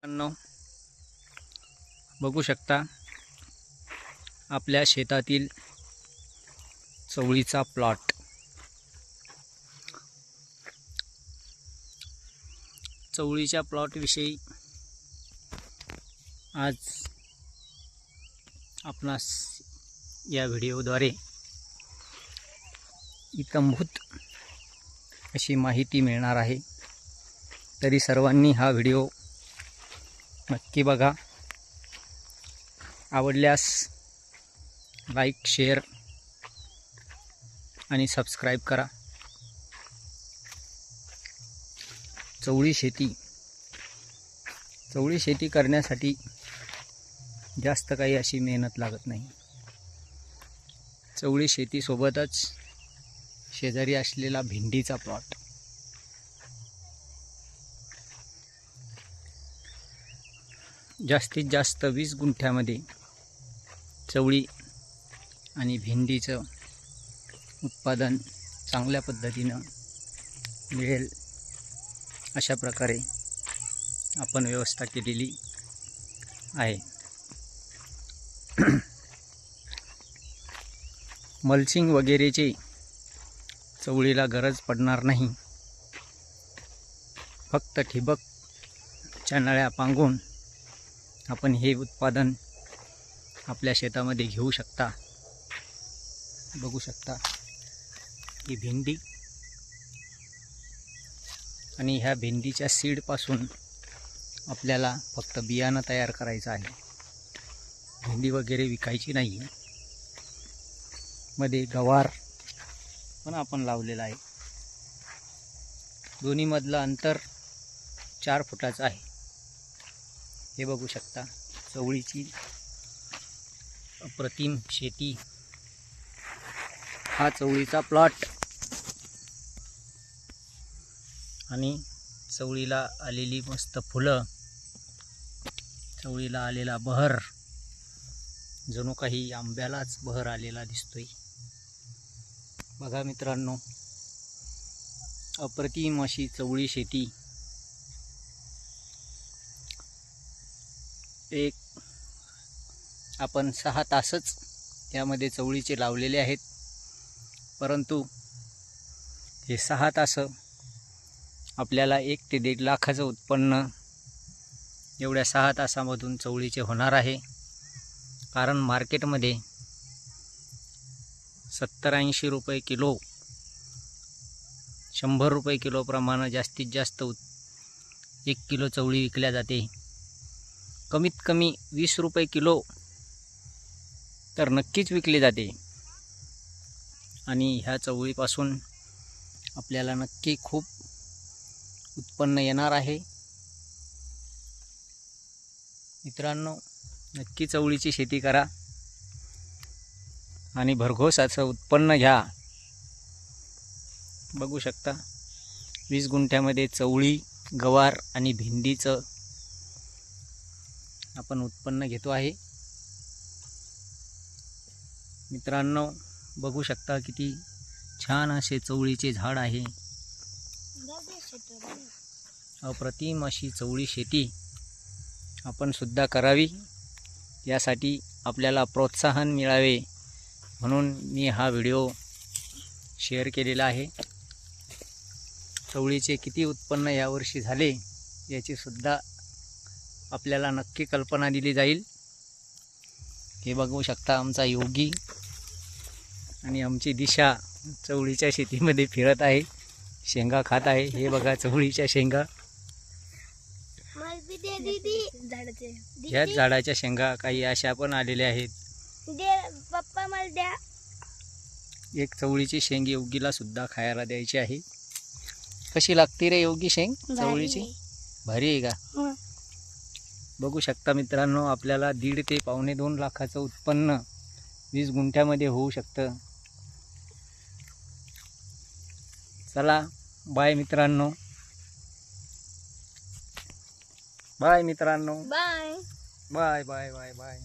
मित्रांनो, बघू शकता आपल्या शेतातील चवळीचा प्लॉट। चवळीच्या प्लॉट विषयी आज आपणास या व्हिडिओद्वारे इत्थंभूत अशी माहिती मिळणार आहे। तरी सर्वांनी हा व्हिडिओ नक्की बघा। आवडल्यास लाईक, शेअर आणि सबस्क्राईब करा। चवळी शेती करण्यासाठी जास्त काही अशी मेहनत लागत नाही। चवळी शेतीसोबतच शेजारी असलेला भेंडीचा प्लॉट, जास्तीत जास्त 20 गुंठ्यामध्ये चवळी आणि भेंडीचं उत्पादन चांगल्या पद्धतीनं मिळेल अशा प्रकारे आपण व्यवस्था केलेली आहे। मल्चिंग वगैरेची चवळीला गरज पडणार नाही। फक्त ठिबकच्या नळ्या पांगून आपण हे उत्पादन आपल्या शेतामध्ये घेऊ शकता। बघू शकता ही भेंडी, आणि ह्या भेंडीच्या सीडपासून आपल्याला फक्त बियाणं तयार करायचं आहे। भेंडी वगैरे विकायची नाही। मध्ये गवार पण आपण लावलेला आहे। दोन्ही मधलं अंतर 4 फुटाचं आहे। हे बघू शकता चवळीची अप्रतिम शेती। हा चवळीचा प्लॉट आणि चवळीला आलेली मस्त फुलं, चवळीला आलेला बहर जणू काही आंब्यालाच बहर आलेला दिसतोय। बघा मित्रांनो, अप्रतिम अशी चवळी शेती। एक आपण 6 तासच त्यामध्ये चवळीचे लावलेले आहेत, परंतु हे 6 तास आपल्याला 1 ते 1.5 लाखाचं उत्पन्न एवढ्या 6 तासामधून चवळीचे होणार आहे। कारण मार्केटमध्ये 70-80 रुपये किलो, 100 रुपये किलो प्रमाणे जास्तीत जास्त 1 किलो चवळी विकल्या जाते। कमीत कमी 20 रुपये किलो तर नक्कीच विकली जाते। आणि ह्या चवळीपासून आपल्याला नक्की खूप उत्पन्न येणार आहे। मित्रांनो, नक्की चवळीची शेती करा आणि भरघोस असं उत्पन्न घ्या। बघू शकता 20 गुंठ्यामध्ये चवळी, गवार आणि भेंडीचं आपण उत्पन्न घेतो आहे। मित्रांनो, बघू शकता किती छान असे चवळीचे झाड आहे। अप्रतिम अशी चवळी शेती आपण सुद्धा करावी, यासाठी आपल्याला प्रोत्साहन मिळावे म्हणून मी हा व्हिडिओ शेअर केलेला आहे। चवळीचे किती उत्पन्न यावर्षी झाले याची सुद्धा आपल्याला नक्की कल्पना दिली जाईल। हे बघू शकता आमचा योगी आणि आमची दिशा चवळीच्या शेतीमध्ये फिरत आहे, शेंगा खात आहे। हे बघा चवळीच्या शेंगा, ह्याच झाडाच्या शेंगा काही अशा पण आलेल्या आहेत। पप्पा मला द्या। एक चवळीची शेंग योगीला सुद्धा खायला द्यायची आहे। कशी लागते रे योगी शेंग चवळीची? भारी आहे का? बघू शकता मित्रांनो, आपल्याला 1.5 ते 1.25 लाखाचं उत्पन्न 20 गुंठ्यामध्ये होऊ शकतं। चला, बाय मित्रांनो, बाय मित्रांनो, bye bye bye bye bye.